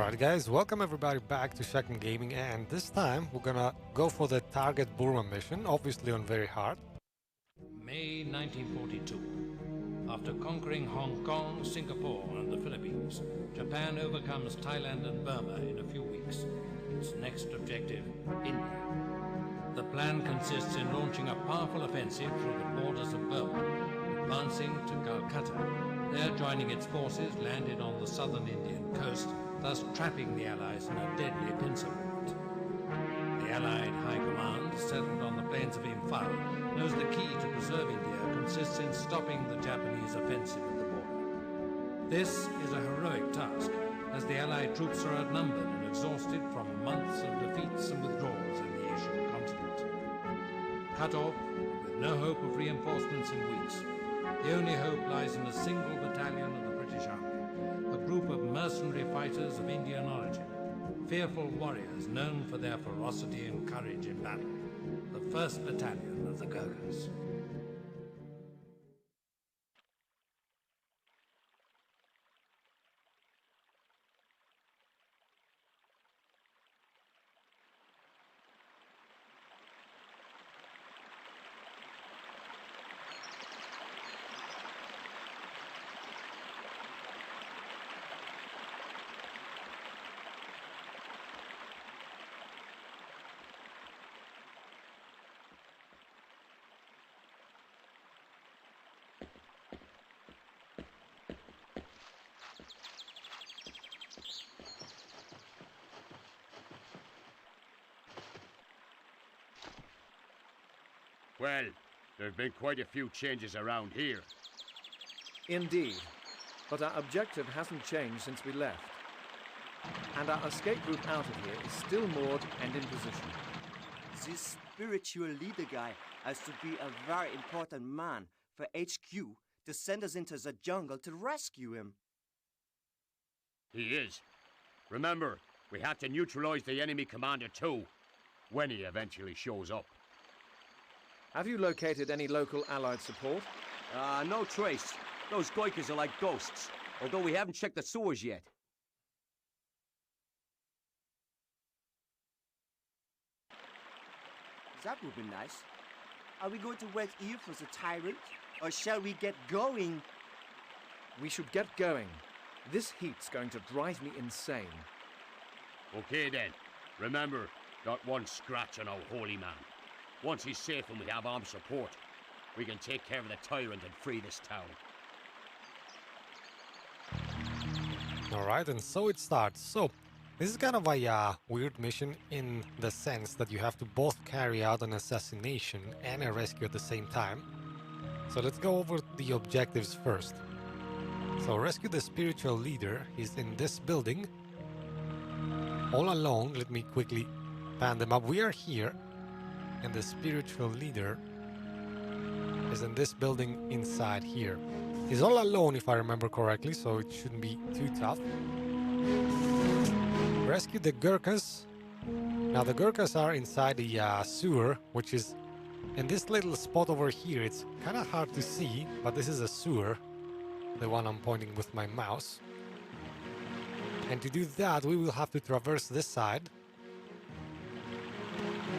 Alright guys, welcome everybody back to Second Gaming, and this time we're gonna go for the target Burma mission, obviously on very hard. May 1942. After conquering Hong Kong, Singapore and the Philippines, Japan overcomes Thailand and Burma in a few weeks. Its next objective, India. The plan consists in launching a powerful offensive through the borders of Burma, advancing to Calcutta. There, joining its forces, landed on the southern Indian coast, thus trapping the Allies in a deadly pincer movement. The Allied High Command, settled on the plains of Imphal, knows the key to preserve India consists in stopping the Japanese offensive at the border. This is a heroic task, as the Allied troops are outnumbered and exhausted from months of defeats and withdrawals in the Asian continent. Cut off, with no hope of reinforcements in weeks, the only hope lies in a single battalion of the British Army, a group of mercenary fighters of Indian origin, fearful warriors known for their ferocity and courage in battle, the 1st Battalion of the Gurkas. Well, there have been quite a few changes around here. Indeed, but our objective hasn't changed since we left. And our escape route out of here is still moored and in position. This spiritual leader guy has to be a very important man for HQ to send us into the jungle to rescue him. He is. Remember, we have to neutralize the enemy commander too, when he eventually shows up. Have you located any local Allied support? No trace. Those Gurkas are like ghosts, although we haven't checked the sewers yet. That would be nice. Are we going to wait here for the tyrant, or shall we get going? We should get going. This heat's going to drive me insane. Okay then. Remember, not one scratch on our holy man. Once he's safe and we have armed support, we can take care of the tyrant and free this town. Alright, and so it starts. So, this is kind of a weird mission in the sense that you have to both carry out an assassination and a rescue at the same time. So let's go over the objectives first. So rescue the spiritual leader. He's in this building. All alone. Let me quickly pan them up. We are here. And the spiritual leader is in this building inside here. He's all alone if I remember correctly, so it shouldn't be too tough. Rescue the Gurkas. Now the Gurkas are inside the sewer, which is in this little spot over here. It's kind of hard to see, but this is a sewer, the one I'm pointing with my mouse. And to do that, we will have to traverse this side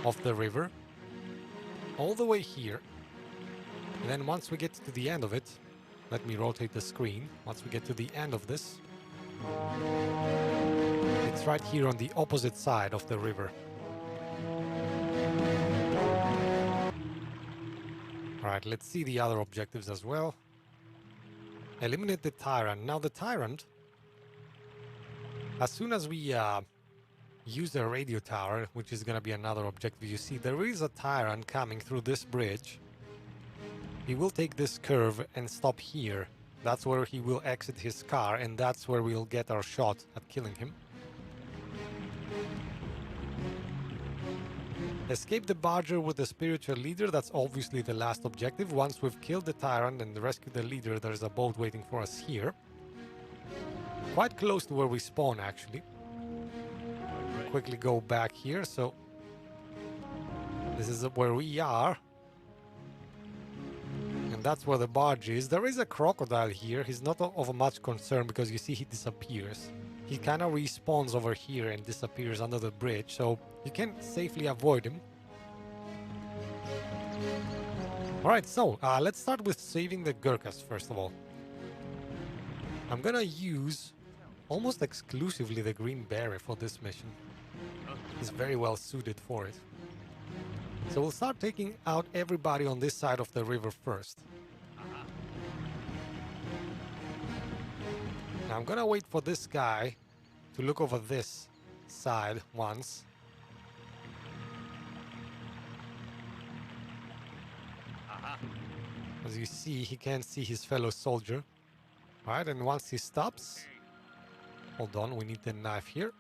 of the river, all the way here. And then once we get to the end of it, let me rotate the screen. Once we get to the end of this, it's right here on the opposite side of the river. Alright, let's see the other objectives as well. Eliminate the tyrant. Now the tyrant, as soon as we use the radio tower, which is going to be another objective, you see there is a tyrant coming through this bridge. He will take this curve and stop here. That's where he will exit his car, and that's where we'll get our shot at killing him. Escape the barger with the spiritual leader. That's obviously the last objective. Once we've killed the tyrant and rescued the leader, there's a boat waiting for us here. Quite close to where we spawn, actually. Quickly go back here. So this is where we are, and that's where the barge is. There is a crocodile here. He's not of much concern because you see he disappears. he kind of respawns over here and disappears under the bridge, so you can safely avoid him. Alright, so let's start with saving the Gurkas first of all. I'm gonna use almost exclusively the green beret for this mission. He's very well suited for it. So we'll start taking out everybody on this side of the river first. Now I'm gonna wait for this guy to look over this side once. As you see, he can't see his fellow soldier. Alright, and once he stops... Hold on, we need the knife here.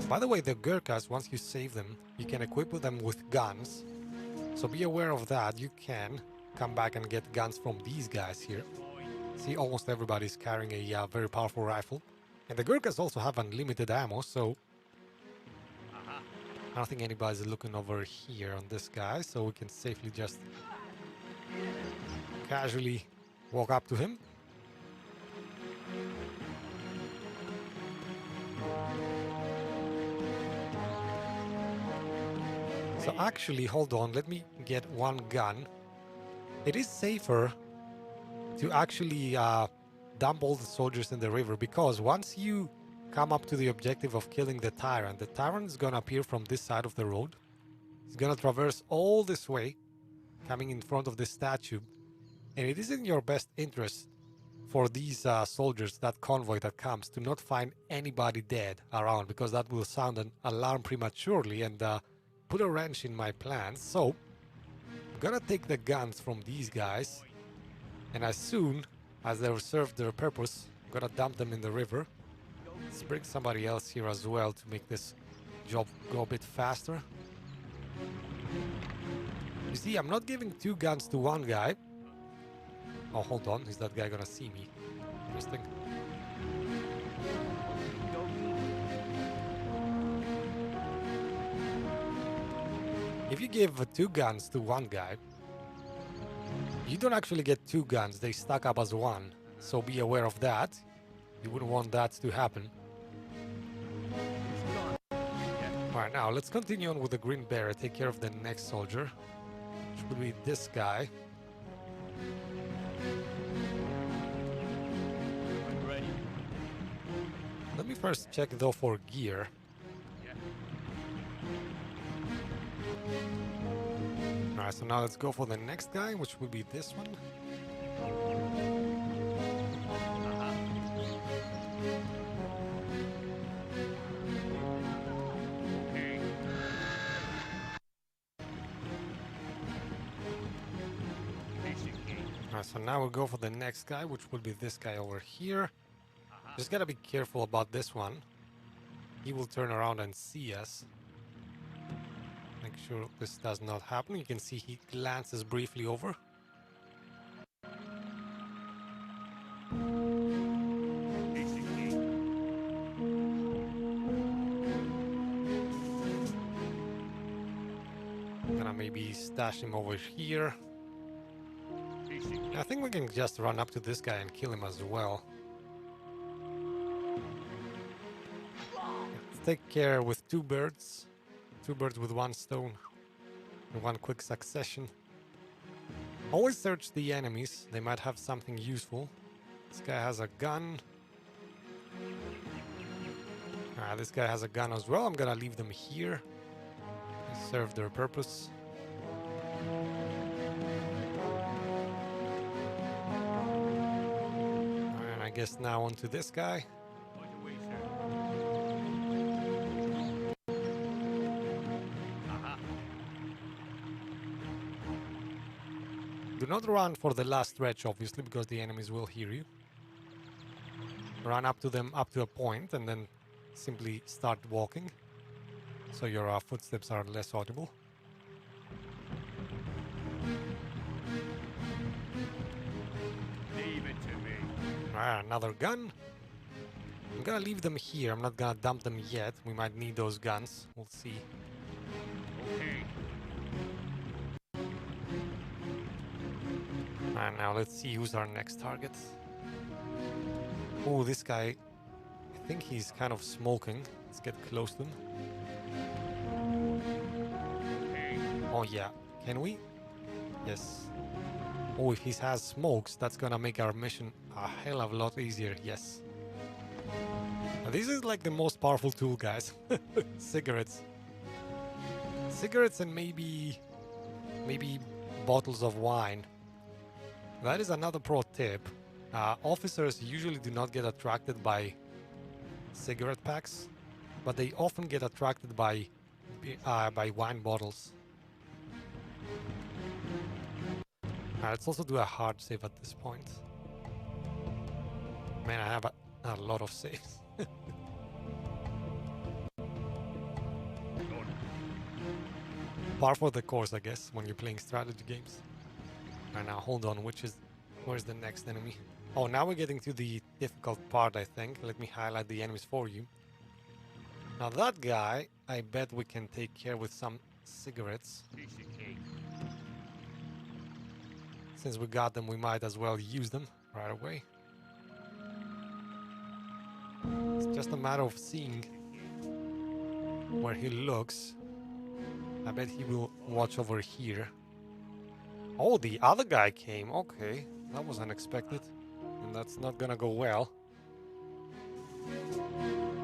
By the way, the Gurkas, once you save them, you can equip them with guns. So be aware of that. You can come back and get guns from these guys here. See, almost everybody's carrying a very powerful rifle. And the Gurkas also have unlimited ammo, so... I don't think anybody's looking over here on this guy, so we can safely just casually walk up to him. So actually, hold on, let me get one gun. It is safer to actually dump all the soldiers in the river, because once you come up to the objective of killing the tyrant is gonna appear from this side of the road. He's gonna traverse all this way, coming in front of this statue, and it is in your best interest for these soldiers, that convoy that comes, to not find anybody dead around, because that will sound an alarm prematurely and put a wrench in my plans. So I'm gonna take the guns from these guys, and as soon as they've served their purpose, I'm gonna dump them in the river. Let's bring somebody else here as well to make this job go a bit faster. You see, I'm not giving two guns to one guy. Oh, hold on, is that guy gonna see me? Interesting. If you give two guns to one guy, you don't actually get two guns, they stack up as one. So be aware of that. You wouldn't want that to happen. Alright, now let's continue on with the green beret, take care of the next soldier, which would be this guy. Let me first check though for gear. Alright, so now let's go for the next guy, which will be this one. Alright, so now we'll go for the next guy, which will be this guy over here. Just gotta be careful about this one. He will turn around and see us. Make sure this does not happen. You can see he glances briefly over. Gonna maybe stash him over here. I think we can just run up to this guy and kill him as well. Let's take care with two birds with one stone in one quick succession. Always search the enemies, they might have something useful. This guy has a gun. This guy has a gun as well. I'm gonna leave them here. They serve their purpose. And I guess now onto this guy. Do not run for the last stretch, obviously, because the enemies will hear you. Run up to them up to a point and then simply start walking, so your footsteps are less audible. Leave it to me. Another gun. I'm gonna leave them here. I'm not gonna dump them yet. We might need those guns. We'll see. Okay. And now let's see who's our next target. Oh, this guy, I think he's kind of smoking. Let's get close to him. Oh yeah, can we? Yes. Oh, if he has smokes, that's gonna make our mission a hell of a lot easier. Yes. Now, this is like the most powerful tool, guys. Cigarettes. Cigarettes and maybe bottles of wine. That is another pro tip. Officers usually do not get attracted by cigarette packs, but they often get attracted by wine bottles. Let's also do a hard save at this point. Man, I have a lot of saves. Par for the course, I guess, when you're playing strategy games. Right now, hold on, where's the next enemy? Oh, now we're getting to the difficult part, I think. Let me highlight the enemies for you. Now that guy, I bet we can take care with some cigarettes. Since we got them, we might as well use them right away. It's just a matter of seeing where he looks. I bet he will watch over here. Oh, the other guy came. Okay, that was unexpected. And that's not gonna go well.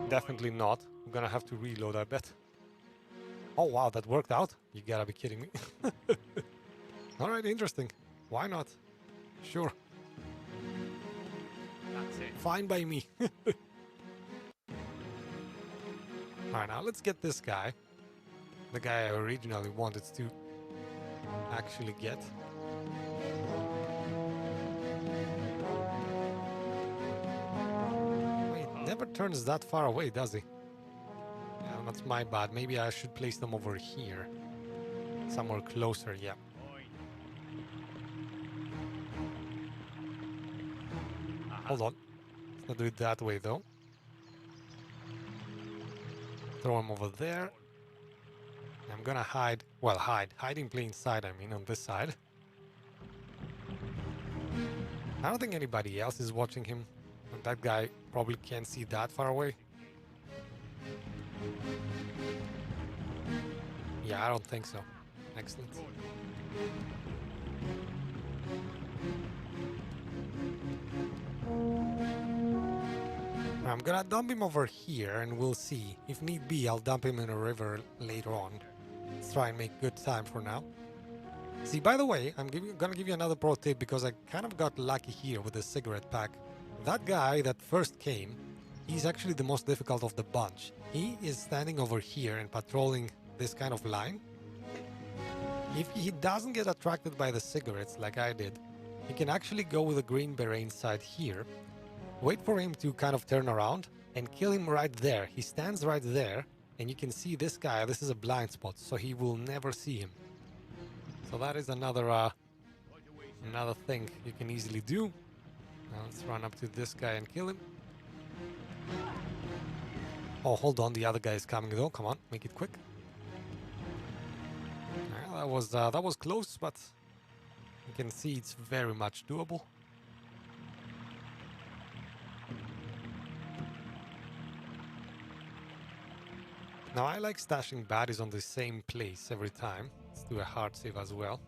Definitely not. I'm gonna have to reload, I bet. Oh, wow, that worked out? You gotta be kidding me. Alright, interesting. Why not? Sure. That's it. Fine by me. Alright, now let's get this guy. The guy I originally wanted to actually get. Wait, never turns that far away, does he? Yeah, that's my bad. Maybe I should place them over here. Somewhere closer, yeah. Hold on. Let's not do it that way, though. Throw him over there. I'm gonna hide. Well, hide in plain sight, I mean, on this side. I don't think anybody else is watching him. And that guy probably can't see that far away. Yeah, I don't think so. Excellent. I'm gonna dump him over here and we'll see. If need be, I'll dump him in a river later on. Let's try and make good time for now. See, by the way, I'm gonna give you another pro tip because I kind of got lucky here with the cigarette pack. That guy that first came, he's actually the most difficult of the bunch. He is standing over here and patrolling this kind of line. If he doesn't get attracted by the cigarettes like I did, he can actually go with a green beret inside here. Wait for him to kind of turn around and kill him right there. He stands right there and you can see this guy. This is a blind spot, so he will never see him. So that is another thing you can easily do. Now let's run up to this guy and kill him. Oh, hold on, the other guy is coming though. Come on, make it quick. That was close, but you can see it's very much doable. Now I like stashing baddies on the same place every time. Let's do a hard save as well.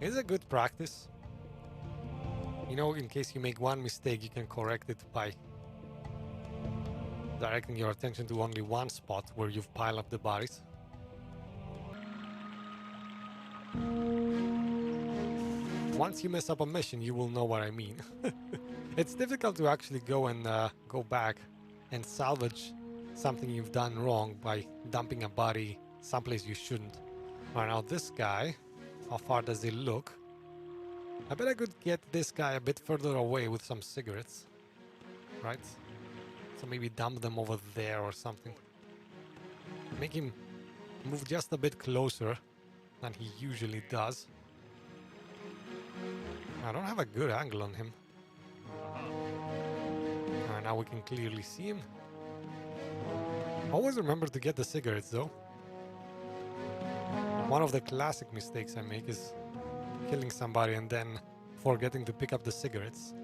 It's a good practice. You know, in case you make one mistake, you can correct it by directing your attention to only one spot where you've piled up the bodies. Once you mess up a mission, you will know what I mean. It's difficult to actually go and go back and salvage something you've done wrong by dumping a body someplace you shouldn't. Alright, now this guy, how far does he look? I bet I could get this guy a bit further away with some cigarettes. Right? So maybe dump them over there or something. Make him move just a bit closer than he usually does. I don't have a good angle on him. Alright, now we can clearly see him. Always remember to get the cigarettes though. One of the classic mistakes I make is killing somebody and then forgetting to pick up the cigarettes.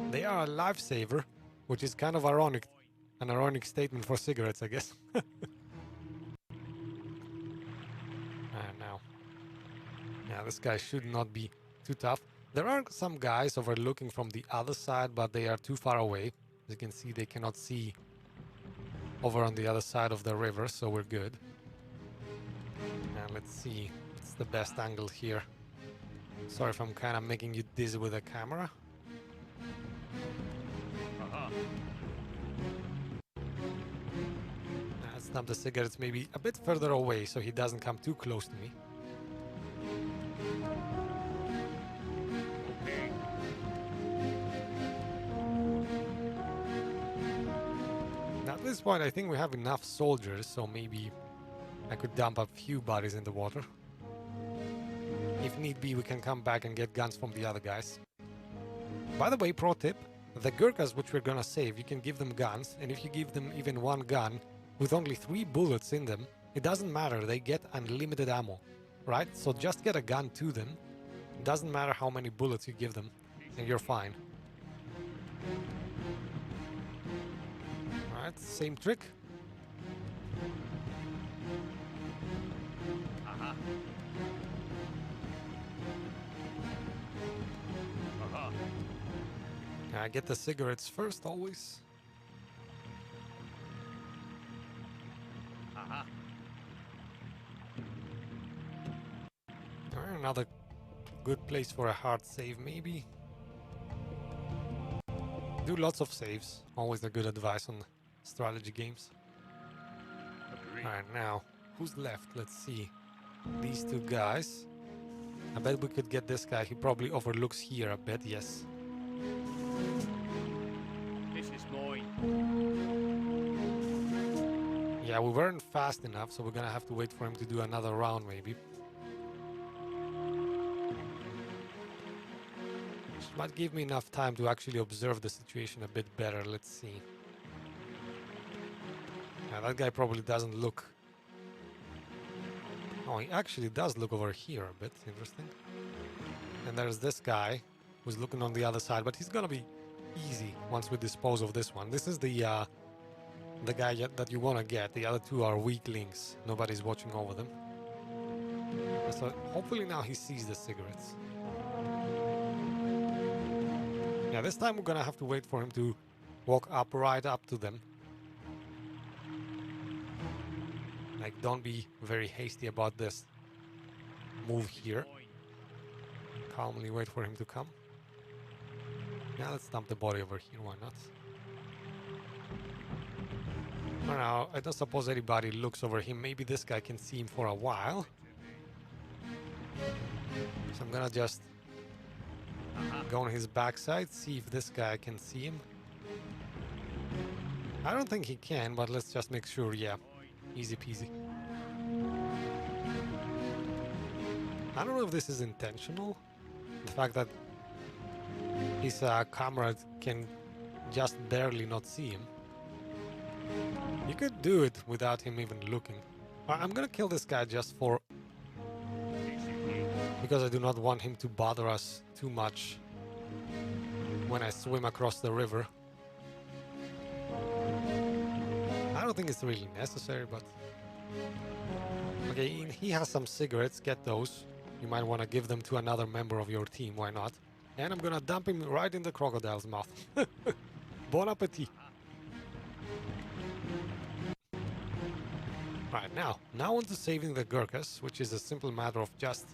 They are a lifesaver, which is kind of ironic. An ironic statement for cigarettes, I guess. Now. Yeah, this guy should not be too tough. There are some guys overlooking from the other side, but they are too far away. As you can see, they cannot see over on the other side of the river, so we're good. And let's see, what's the best angle here. Sorry if I'm kind of making you dizzy with the camera. Let's dump the cigarettes maybe a bit further away so he doesn't come too close to me. Now at this point I think we have enough soldiers, so maybe I could dump a few bodies in the water. If need be, we can come back and get guns from the other guys. By the way, pro tip, the Gurkas which we're gonna save, you can give them guns, and if you give them even one gun with only 3 bullets in them, it doesn't matter, they get unlimited ammo, right? So just get a gun to them, it doesn't matter how many bullets you give them, and you're fine. Alright, same trick. I get the cigarettes first, always. Another good place for a hard save, maybe. Do lots of saves. Always a good advice on strategy games. Alright, now, who's left? Let's see. These 2 guys. I bet we could get this guy. He probably overlooks here a bit, yes. This is mine. Yeah, we weren't fast enough, so we're gonna have to wait for him to do another round, maybe. Which might give me enough time to actually observe the situation a bit better. Let's see. Yeah, that guy probably doesn't look. Oh, he actually does look over here a bit. Interesting. And there's this guy who's looking on the other side, but he's gonna be easy once we dispose of this one. This is the guy that you want to get. The other 2 are weaklings. Nobody's watching over them. So hopefully now he sees the cigarettes. Yeah, this time we're gonna have to wait for him to walk up right up to them. Like, don't be very hasty about this move here. Calmly wait for him to come. Yeah, let's dump the body over here, why not? For now, I don't suppose anybody looks over him. Maybe this guy can see him for a while. So I'm gonna just go on his backside, see if this guy can see him. I don't think he can, but let's just make sure, yeah. Easy peasy. I don't know if this is intentional. The fact that his comrade can just barely not see him. You could do it without him even looking. I'm gonna kill this guy just for... because I do not want him to bother us too much when I swim across the river. I don't think it's really necessary, but... Okay, he has some cigarettes, get those. You might want to give them to another member of your team, why not? And I'm gonna dump him right in the crocodile's mouth. Bon appetit! Right, now on to saving the Gurkas, which is a simple matter of just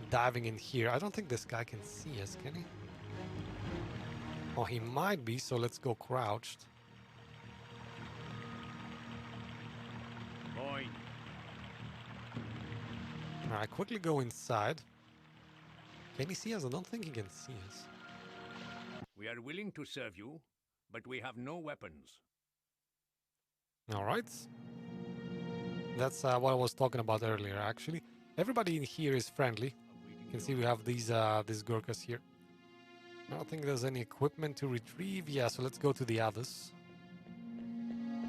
diving in here. I don't think this guy can see us, can he? Oh, he might be, so let's go crouched. Mine. Alright, quickly go inside. Can he see us? I don't think he can see us. We are willing to serve you, but we have no weapons. Alright. That's what I was talking about earlier, actually. Everybody in here is friendly. You can see we have these Gurkas here. I don't think there's any equipment to retrieve. Yeah, so let's go to the others.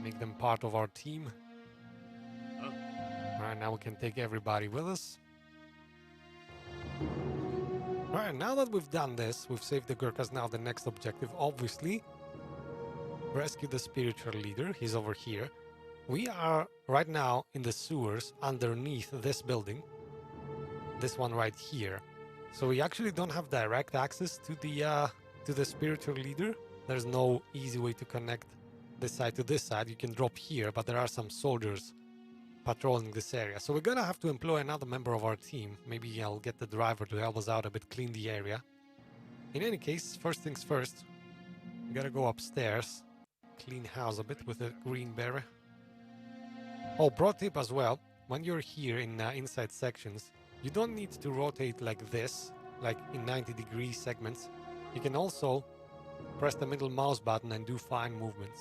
Make them part of our team. Alright, now we can take everybody with us. Right, now that we've done this, we've saved the Gurkas. Now the next objective, obviously, rescue the spiritual leader. He's over here. We are right now in the sewers underneath this building. This one right here. So we actually don't have direct access to the spiritual leader. There's no easy way to connect this side to this side. You can drop here, but there are some soldiers patrolling this area. So we're gonna have to employ another member of our team. Maybe I'll get the driver to help us out a bit, clean the area. In any case, first things first, we gotta go upstairs, clean house a bit with a green berry. Oh, pro tip as well, when you're here in inside sections, you don't need to rotate like this, like in 90-degree segments. You can also press the middle mouse button and do fine movements.